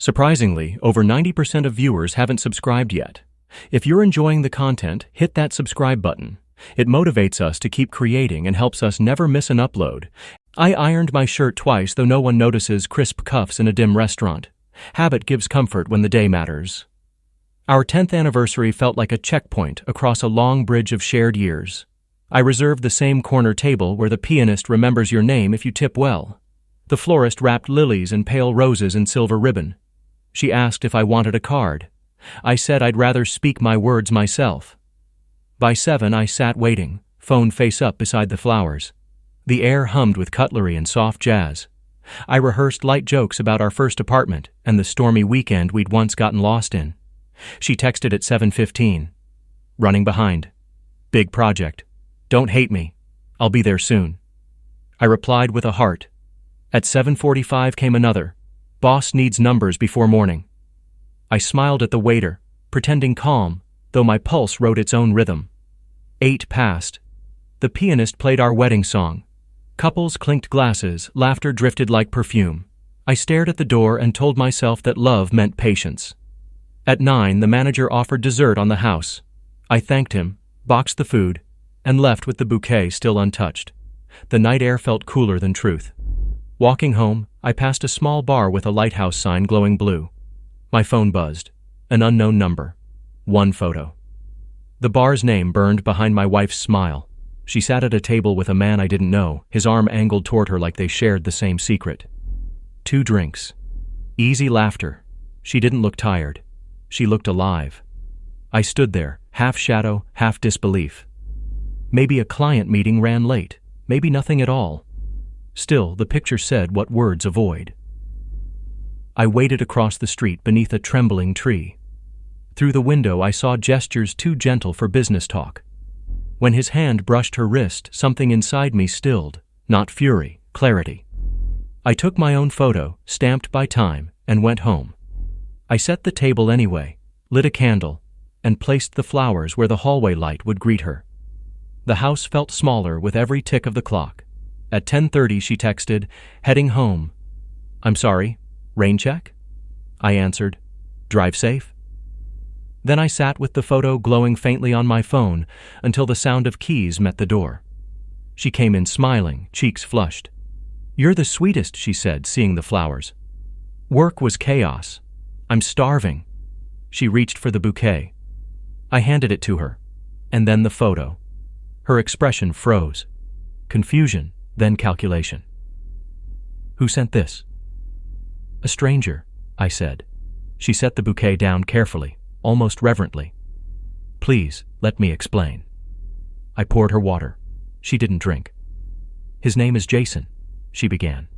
Surprisingly, over 90% of viewers haven't subscribed yet. If you're enjoying the content, hit that subscribe button. It motivates us to keep creating and helps us never miss an upload. I ironed my shirt twice, though no one notices crisp cuffs in a dim restaurant. Habit gives comfort when the day matters. Our 10th anniversary felt like a checkpoint across a long bridge of shared years. I reserved the same corner table where the pianist remembers your name if you tip well. The florist wrapped lilies and pale roses in silver ribbon. She asked if I wanted a card. I said I'd rather speak my words myself. By 7, I sat waiting, phone face up beside the flowers. The air hummed with cutlery and soft jazz. I rehearsed light jokes about our first apartment and the stormy weekend we'd once gotten lost in. She texted at 7:15. Running behind. Big project. Don't hate me. I'll be there soon. I replied with a heart. At 7:45 came another. Boss needs numbers before morning. I smiled at the waiter, pretending calm, though my pulse wrote its own rhythm. 8 passed. The pianist played our wedding song. Couples clinked glasses, laughter drifted like perfume. I stared at the door and told myself that love meant patience. At 9, the manager offered dessert on the house. I thanked him, boxed the food, and left with the bouquet still untouched. The night air felt cooler than truth. Walking home, I passed a small bar with a lighthouse sign glowing blue. My phone buzzed. An unknown number. One photo. The bar's name burned behind my wife's smile. She sat at a table with a man I didn't know, his arm angled toward her like they shared the same secret. 2 drinks. Easy laughter. She didn't look tired. She looked alive. I stood there, half shadow, half disbelief. Maybe a client meeting ran late. Maybe nothing at all. Still, the picture said what words avoid. I waited across the street beneath a trembling tree. Through the window, I saw gestures too gentle for business talk. When his hand brushed her wrist, something inside me stilled, not fury, clarity. I took my own photo, stamped by time, and went home. I set the table anyway, lit a candle, and placed the flowers where the hallway light would greet her. The house felt smaller with every tick of the clock. At 10:30, she texted, heading home. I'm sorry, rain check? I answered, drive safe. Then I sat with the photo glowing faintly on my phone until the sound of keys met the door. She came in smiling, cheeks flushed. You're the sweetest, she said, seeing the flowers. Work was chaos. I'm starving. She reached for the bouquet. I handed it to her, and then the photo. Her expression froze. Confusion, then calculation. Who sent this? A stranger, I said. She set the bouquet down carefully, almost reverently. Please, let me explain. I poured her water. She didn't drink. His name is Jason, she began.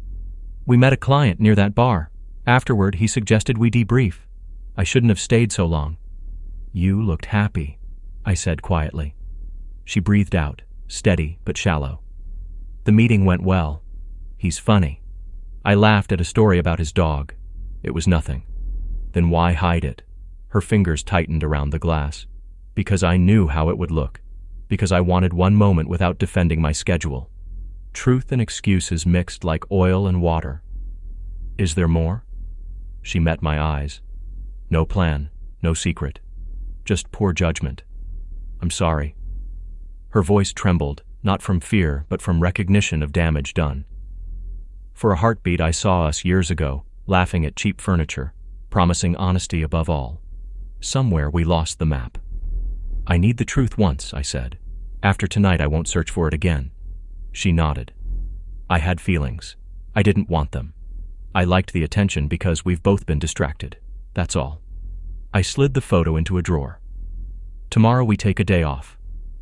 We met a client near that bar. Afterward, he suggested we debrief. I shouldn't have stayed so long. You looked happy, I said quietly. She breathed out, steady but shallow. The meeting went well. He's funny. I laughed at a story about his dog. It was nothing. Then why hide it? Her fingers tightened around the glass. Because I knew how it would look. Because I wanted one moment without defending my schedule. Truth and excuses mixed like oil and water. Is there more? She met my eyes. No plan, no secret. Just poor judgment. I'm sorry. Her voice trembled, not from fear, but from recognition of damage done. For a heartbeat, I saw us years ago, laughing at cheap furniture, promising honesty above all. Somewhere we lost the map. I need the truth once, I said. After tonight, I won't search for it again. She nodded. I had feelings. I didn't want them. I liked the attention because we've both been distracted. That's all. I slid the photo into a drawer. Tomorrow we take a day off.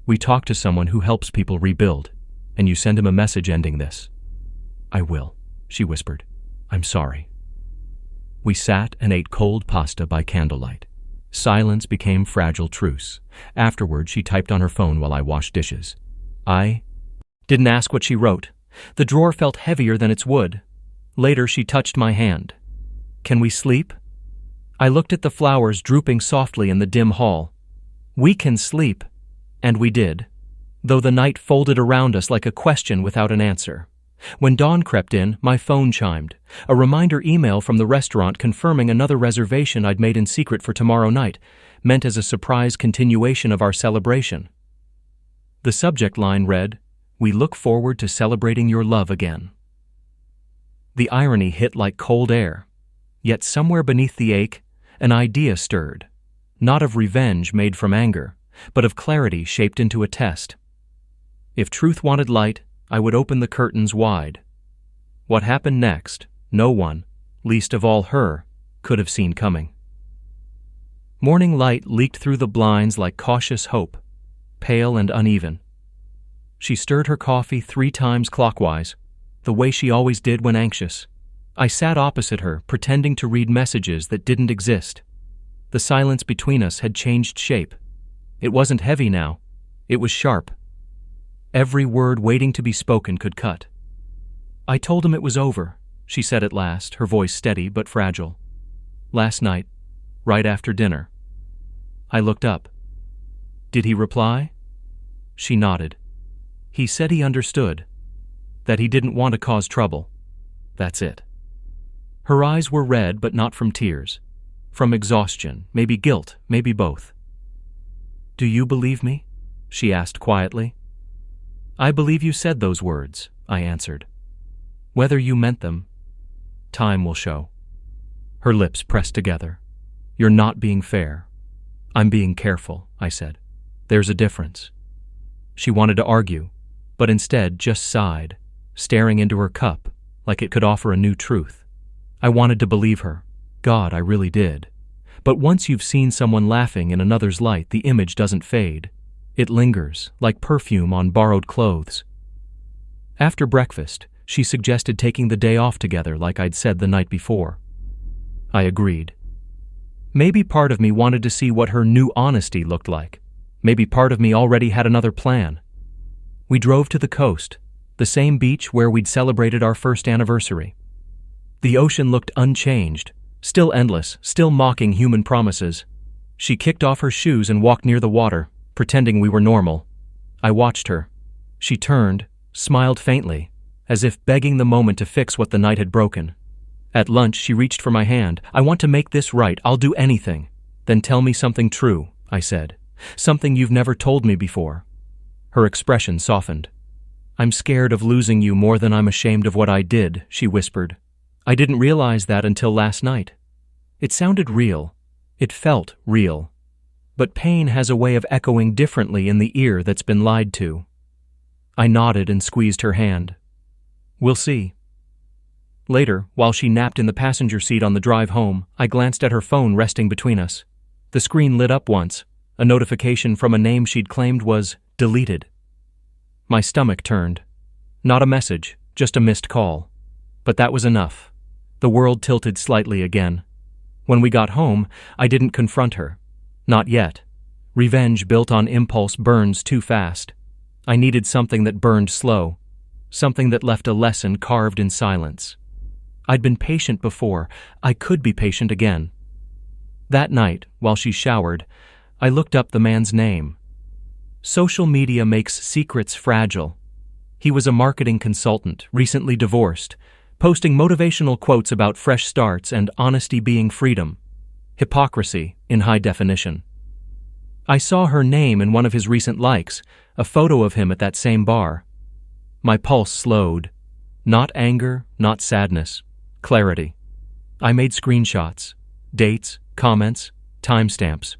We talk to someone who helps people rebuild, and you send him a message ending this. I will, she whispered. I'm sorry. We sat and ate cold pasta by candlelight. Silence became fragile truce. Afterward, she typed on her phone while I washed dishes. I didn't ask what she wrote. The drawer felt heavier than its wood. Later, she touched my hand. Can we sleep? I looked at the flowers drooping softly in the dim hall. We can sleep. And we did, though the night folded around us like a question without an answer. When dawn crept in, my phone chimed. A reminder email from the restaurant confirming another reservation I'd made in secret for tomorrow night, meant as a surprise continuation of our celebration. The subject line read, "We look forward to celebrating your love again." The irony hit like cold air. Yet somewhere beneath the ache, an idea stirred. Not of revenge made from anger, but of clarity shaped into a test. If truth wanted light, I would open the curtains wide. What happened next, no one, least of all her, could have seen coming. Morning light leaked through the blinds like cautious hope, pale and uneven. She stirred her coffee 3 times clockwise, the way she always did when anxious. I sat opposite her, pretending to read messages that didn't exist. The silence between us had changed shape. It wasn't heavy now. It was sharp. Every word waiting to be spoken could cut. "I told him it was over," she said at last, her voice steady but fragile. "Last night, right after dinner." I looked up. "Did he reply?" She nodded. "He said he understood. That he didn't want to cause trouble. That's it." Her eyes were red, but not from tears. From exhaustion, maybe guilt, maybe both. "Do you believe me?" she asked quietly. "I believe you said those words," I answered. "Whether you meant them, time will show." Her lips pressed together. "You're not being fair." "I'm being careful," I said. "There's a difference." She wanted to argue, but instead just sighed, staring into her cup like it could offer a new truth. I wanted to believe her. God, I really did. But once you've seen someone laughing in another's light, the image doesn't fade. It lingers, like perfume on borrowed clothes. After breakfast, she suggested taking the day off together like I'd said the night before. I agreed. Maybe part of me wanted to see what her new honesty looked like. Maybe part of me already had another plan. We drove to the coast, the same beach where we'd celebrated our first anniversary. The ocean looked unchanged, still endless, still mocking human promises. She kicked off her shoes and walked near the water, pretending we were normal. I watched her. She turned, smiled faintly, as if begging the moment to fix what the night had broken. At lunch, she reached for my hand. "I want to make this right. I'll do anything." "Then tell me something true," I said. "Something you've never told me before." Her expression softened. "I'm scared of losing you more than I'm ashamed of what I did," she whispered. "I didn't realize that until last night." It sounded real. It felt real. But pain has a way of echoing differently in the ear that's been lied to. I nodded and squeezed her hand. "We'll see." Later, while she napped in the passenger seat on the drive home, I glanced at her phone resting between us. The screen lit up once. A notification from a name she'd claimed was deleted. My stomach turned. Not a message, just a missed call. But that was enough. The world tilted slightly again. When we got home, I didn't confront her. Not yet. Revenge built on impulse burns too fast. I needed something that burned slow. Something that left a lesson carved in silence. I'd been patient before. I could be patient again. That night, while she showered, I looked up the man's name. Social media makes secrets fragile. He was a marketing consultant, recently divorced, posting motivational quotes about fresh starts and honesty being freedom. Hypocrisy in high definition. I saw her name in one of his recent likes, a photo of him at that same bar. My pulse slowed. Not anger, not sadness. Clarity. I made screenshots. Dates, comments, timestamps.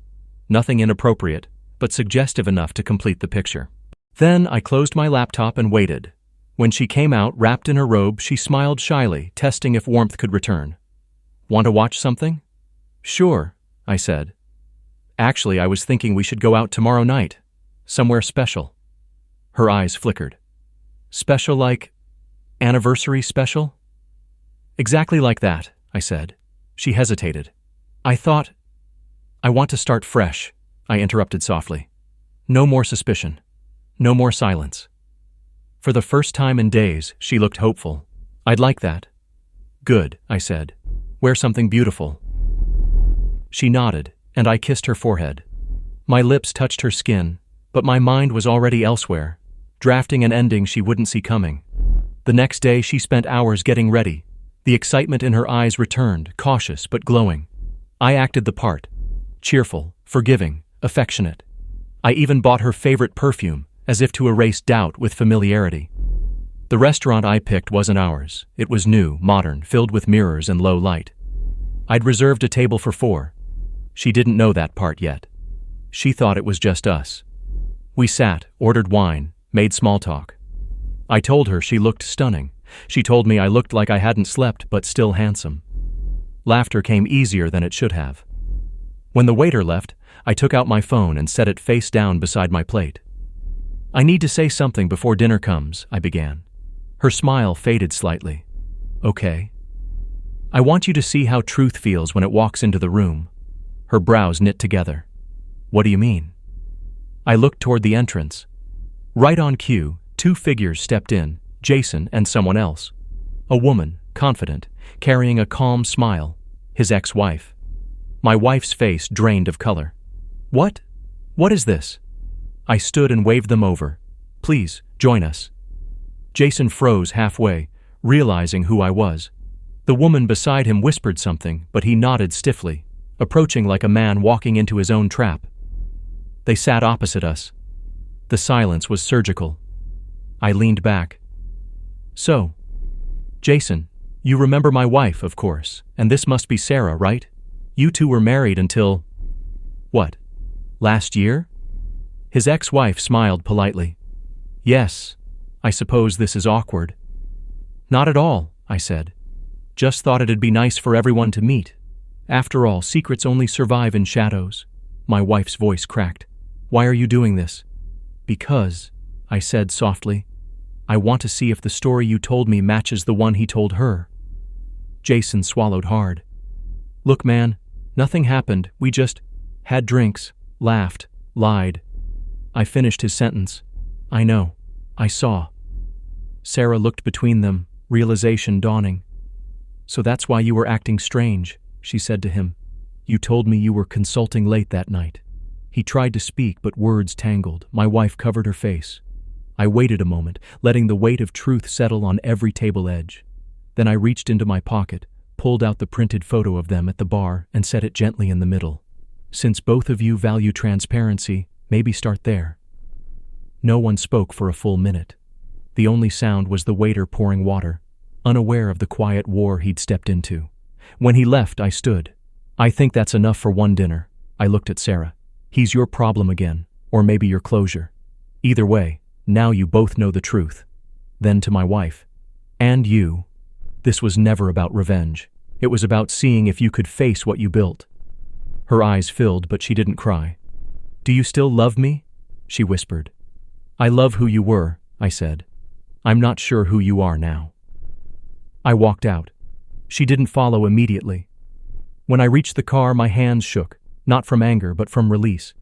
Nothing inappropriate, but suggestive enough to complete the picture. Then I closed my laptop and waited. When she came out, wrapped in her robe, she smiled shyly, testing if warmth could return. "Want to watch something?" "Sure," I said. "Actually, I was thinking we should go out tomorrow night. Somewhere special." Her eyes flickered. "Special like anniversary special?" "Exactly like that," I said. She hesitated. I want to start fresh," I interrupted softly. "No more suspicion. No more silence." For the first time in days, she looked hopeful. "I'd like that." "Good," I said. "Wear something beautiful." She nodded, and I kissed her forehead. My lips touched her skin, but my mind was already elsewhere, drafting an ending she wouldn't see coming. The next day she spent hours getting ready. The excitement in her eyes returned, cautious but glowing. I acted the part. Cheerful, forgiving, affectionate. I even bought her favorite perfume, as if to erase doubt with familiarity. The restaurant I picked wasn't ours. It was new, modern, filled with mirrors and low light. I'd reserved a table for 4. She didn't know that part yet. She thought it was just us. We sat, ordered wine, made small talk. I told her she looked stunning. She told me I looked like I hadn't slept but still handsome. Laughter came easier than it should have. When the waiter left, I took out my phone and set it face down beside my plate. "I need to say something before dinner comes," I began. Her smile faded slightly. "Okay." "I want you to see how truth feels when it walks into the room." Her brows knit together. "What do you mean?" I looked toward the entrance. Right on cue, 2 figures stepped in, Jason and someone else. A woman, confident, carrying a calm smile, his ex-wife. My wife's face drained of color. "What? What is this?" I stood and waved them over. "Please, join us." Jason froze halfway, realizing who I was. The woman beside him whispered something, but he nodded stiffly, approaching like a man walking into his own trap. They sat opposite us. The silence was surgical. I leaned back. "So, Jason, you remember my wife, of course, and this must be Sarah, right? You two were married until... what? Last year?" His ex-wife smiled politely. "Yes, I suppose this is awkward." "Not at all," I said. "Just thought it'd be nice for everyone to meet. After all, secrets only survive in shadows." My wife's voice cracked. "Why are you doing this?" "Because," I said softly, "I want to see if the story you told me matches the one he told her." Jason swallowed hard. "Look, man, nothing happened. We just had drinks, laughed, lied." I finished his sentence. "I know. I saw." Sarah looked between them, realization dawning. "So that's why you were acting strange," she said to him. "You told me you were consulting late that night." He tried to speak, but words tangled. My wife covered her face. I waited a moment, letting the weight of truth settle on every table edge. Then I reached into my pocket, pulled out the printed photo of them at the bar, and set it gently in the middle. "Since both of you value transparency, maybe start there." No one spoke for a full minute. The only sound was the waiter pouring water, unaware of the quiet war he'd stepped into. When he left, I stood. "I think that's enough for one dinner." I looked at Sarah. "He's your problem again, or maybe your closure. Either way, now you both know the truth." Then to my wife. "And you. This was never about revenge. It was about seeing if you could face what you built." Her eyes filled, but she didn't cry. "Do you still love me?" she whispered. "I love who you were," I said. "I'm not sure who you are now." I walked out. She didn't follow immediately. When I reached the car, my hands shook, not from anger but from release.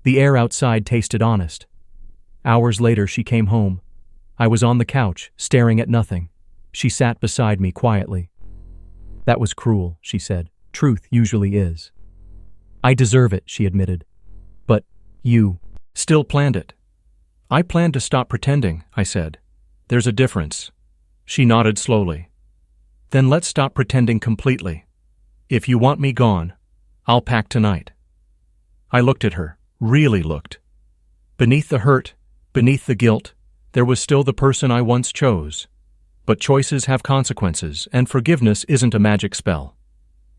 The air outside tasted honest. Hours later, she came home. I was on the couch, staring at nothing. She sat beside me quietly. "That was cruel," she said. "Truth usually is." "I deserve it," she admitted. "But you still planned it." "I planned to stop pretending," I said. "There's a difference." She nodded slowly. "Then let's stop pretending completely. If you want me gone, I'll pack tonight." I looked at her, really looked. Beneath the hurt, beneath the guilt, there was still the person I once chose. But choices have consequences, and forgiveness isn't a magic spell.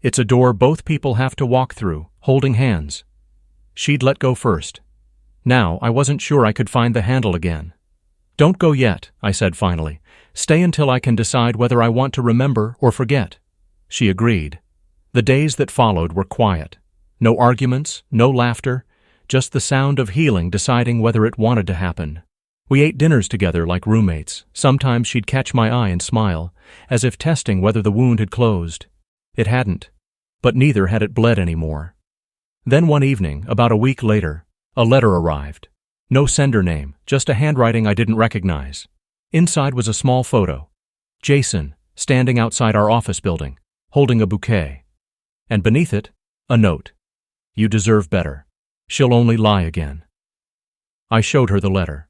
It's a door both people have to walk through, holding hands. She'd let go first. Now I wasn't sure I could find the handle again. "Don't go yet," I said finally. "Stay until I can decide whether I want to remember or forget." She agreed. The days that followed were quiet. No arguments, no laughter, just the sound of healing deciding whether it wanted to happen. We ate dinners together like roommates. Sometimes she'd catch my eye and smile, as if testing whether the wound had closed. It hadn't, but neither had it bled anymore. Then one evening, about a week later, a letter arrived. No sender name, just a handwriting I didn't recognize. Inside was a small photo. Jason, standing outside our office building, holding a bouquet. And beneath it, a note. "You deserve better. She'll only lie again." I showed her the letter.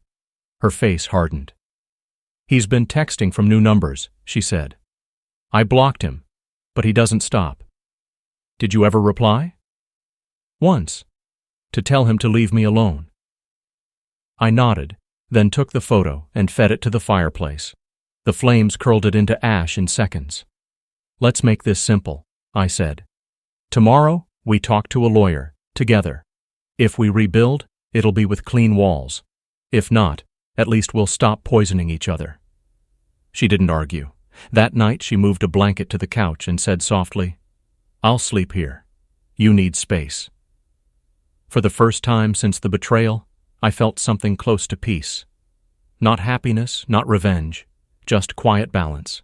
Her face hardened. He's been texting from new numbers, she said. I blocked him, but he doesn't stop. Did you ever reply? Once, to tell him to leave me alone. I nodded, then took the photo and fed it to the fireplace. The flames curled it into ash in seconds. Let's make this simple, I said. Tomorrow, we talk to a lawyer, together. If we rebuild, it'll be with clean walls. If not, at least we'll stop poisoning each other. She didn't argue. That night, she moved a blanket to the couch and said softly, I'll sleep here. You need space. For the first time since the betrayal, I felt something close to peace. Not happiness, not revenge, just quiet balance.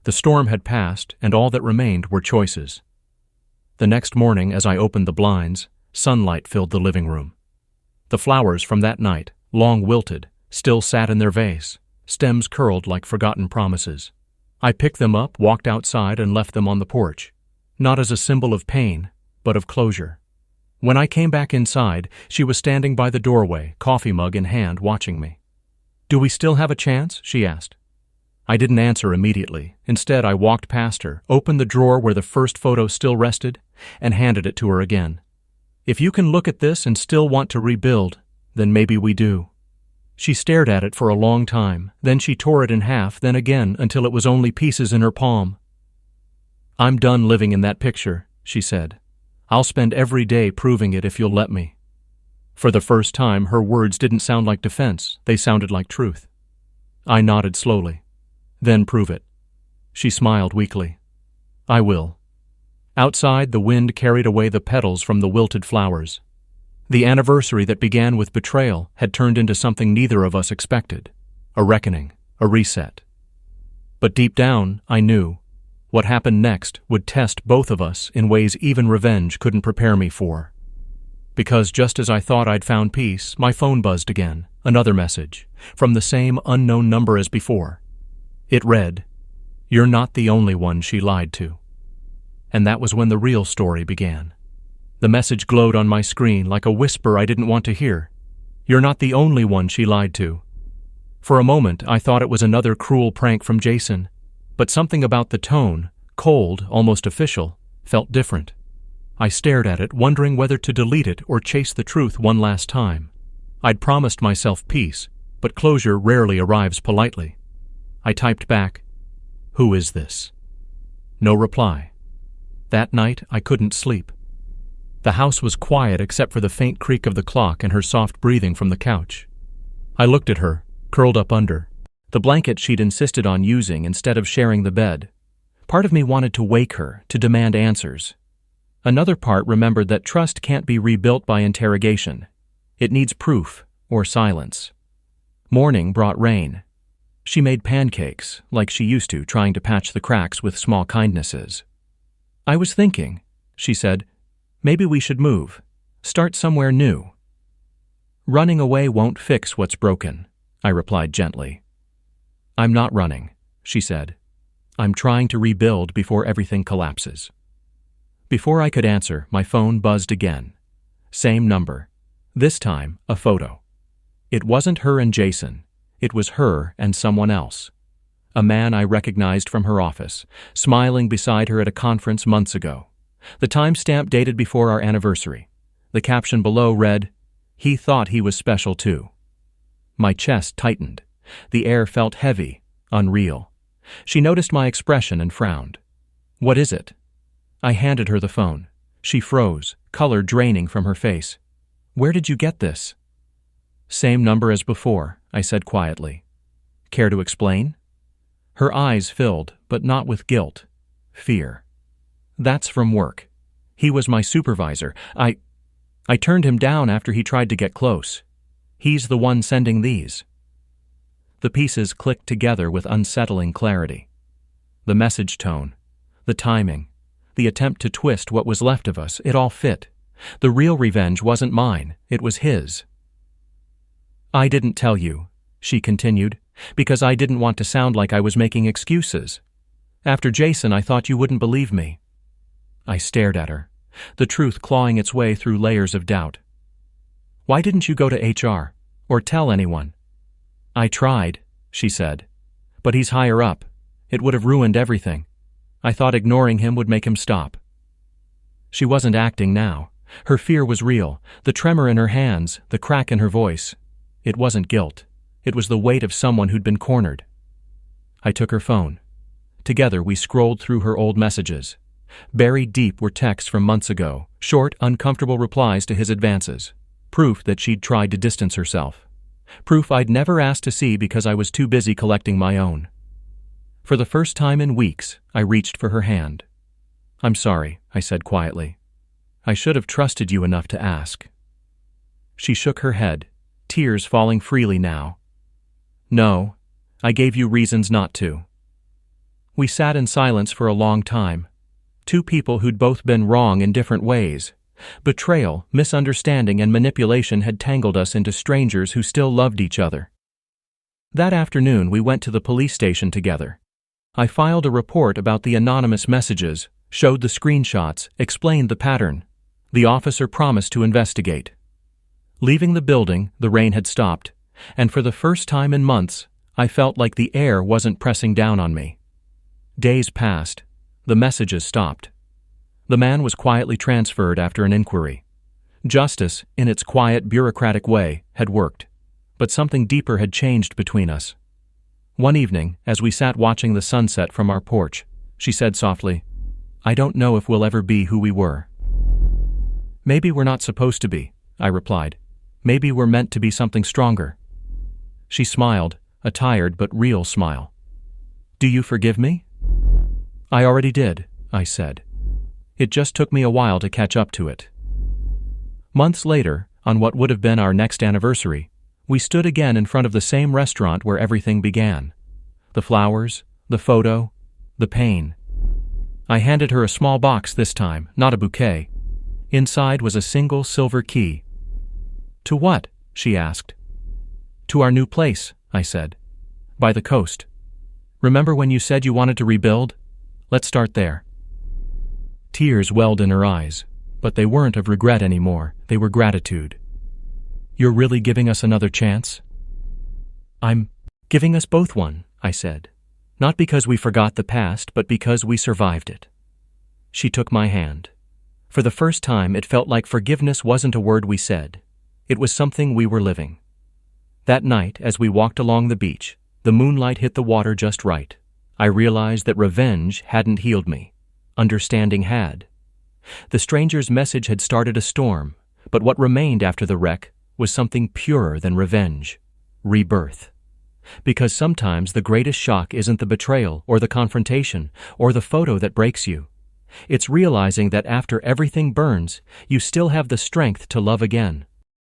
The storm had passed, and all that remained were choices. The next morning, as I opened the blinds, sunlight filled the living room. The flowers from that night, long wilted, still sat in their vase, stems curled like forgotten promises. I picked them up, walked outside, and left them on the porch, not as a symbol of pain, but of closure. When I came back inside, she was standing by the doorway, coffee mug in hand, watching me. Do we still have a chance? She asked. I didn't answer immediately. Instead, I walked past her, opened the drawer where the first photo still rested, and handed it to her again. If you can look at this and still want to rebuild, then maybe we do. She stared at it for a long time, then she tore it in half, then again until it was only pieces in her palm. I'm done living in that picture, she said. I'll spend every day proving it if you'll let me. For the first time, her words didn't sound like defense, they sounded like truth. I nodded slowly. Then prove it. She smiled weakly. I will. Outside, the wind carried away the petals from the wilted flowers. The anniversary that began with betrayal had turned into something neither of us expected. A reckoning, a reset. But deep down, I knew what happened next would test both of us in ways even revenge couldn't prepare me for. Because just as I thought I'd found peace, my phone buzzed again, another message, from the same unknown number as before. It read, You're not the only one she lied to. And that was when the real story began. The message glowed on my screen like a whisper I didn't want to hear. You're not the only one she lied to. For a moment, I thought it was another cruel prank from Jason, but something about the tone, cold, almost official, felt different. I stared at it, wondering whether to delete it or chase the truth one last time. I'd promised myself peace, but closure rarely arrives politely. I typed back, Who is this? No reply. That night, I couldn't sleep. The house was quiet except for the faint creak of the clock and her soft breathing from the couch. I looked at her, curled up under, the blanket she'd insisted on using instead of sharing the bed. Part of me wanted to wake her, to demand answers. Another part remembered that trust can't be rebuilt by interrogation. It needs proof, or silence. Morning brought rain. She made pancakes, like she used to, trying to patch the cracks with small kindnesses. I was thinking, she said, maybe we should move. Start somewhere new. Running away won't fix what's broken, I replied gently. I'm not running, she said. I'm trying to rebuild before everything collapses. Before I could answer, my phone buzzed again. Same number. This time, a photo. It wasn't her and Jason. It was her and someone else. A man I recognized from her office, smiling beside her at a conference months ago. The timestamp dated before our anniversary. The caption below read, He thought he was special too. My chest tightened. The air felt heavy, unreal. She noticed my expression and frowned. What is it? I handed her the phone. She froze, color draining from her face. Where did you get this? Same number as before, I said quietly. Care to explain? Her eyes filled, but not with guilt. Fear. That's from work. He was my supervisor. I turned him down after he tried to get close. He's the one sending these. The pieces clicked together with unsettling clarity. The message tone, the timing, the attempt to twist what was left of us, it all fit. The real revenge wasn't mine, it was his. I didn't tell you, she continued, because I didn't want to sound like I was making excuses. After Jason, I thought you wouldn't believe me. I stared at her, the truth clawing its way through layers of doubt. Why didn't you go to HR, or tell anyone? I tried, she said. But he's higher up. It would have ruined everything. I thought ignoring him would make him stop. She wasn't acting now. Her fear was real, the tremor in her hands, the crack in her voice. It wasn't guilt. It was the weight of someone who'd been cornered. I took her phone. Together we scrolled through her old messages. Buried deep were texts from months ago, short, uncomfortable replies to his advances. Proof that she'd tried to distance herself. Proof I'd never asked to see because I was too busy collecting my own. For the first time in weeks, I reached for her hand. "I'm sorry," I said quietly. "I should have trusted you enough to ask." She shook her head, tears falling freely now. "No, I gave you reasons not to." We sat in silence for a long time. Two people who'd both been wrong in different ways. Betrayal, misunderstanding, and manipulation had tangled us into strangers who still loved each other. That afternoon we went to the police station together. I filed a report about the anonymous messages, showed the screenshots, explained the pattern. The officer promised to investigate. Leaving the building, the rain had stopped, and for the first time in months, I felt like the air wasn't pressing down on me. Days passed. The messages stopped. The man was quietly transferred after an inquiry. Justice, in its quiet, bureaucratic way, had worked, but something deeper had changed between us. One evening, as we sat watching the sunset from our porch, she said softly, "I don't know if we'll ever be who we were." "Maybe we're not supposed to be," I replied. "Maybe we're meant to be something stronger." She smiled, a tired but real smile. "Do you forgive me?" "I already did," I said. It just took me a while to catch up to it. Months later, on what would have been our next anniversary, we stood again in front of the same restaurant where everything began. The flowers, the photo, the pain. I handed her a small box this time, not a bouquet. Inside was a single silver key. "To what?" she asked. "To our new place," I said. "By the coast. Remember when you said you wanted to rebuild? Let's start there." Tears welled in her eyes, but they weren't of regret anymore, they were gratitude. "You're really giving us another chance?" "I'm giving us both one," I said. "Not because we forgot the past, but because we survived it." She took my hand. For the first time, it felt like forgiveness wasn't a word we said. It was something we were living. That night, as we walked along the beach, the moonlight hit the water just right. I realized that revenge hadn't healed me. Understanding had. The stranger's message had started a storm, but what remained after the wreck was something purer than revenge. Rebirth. Because sometimes the greatest shock isn't the betrayal or the confrontation or the photo that breaks you. It's realizing that after everything burns, you still have the strength to love again.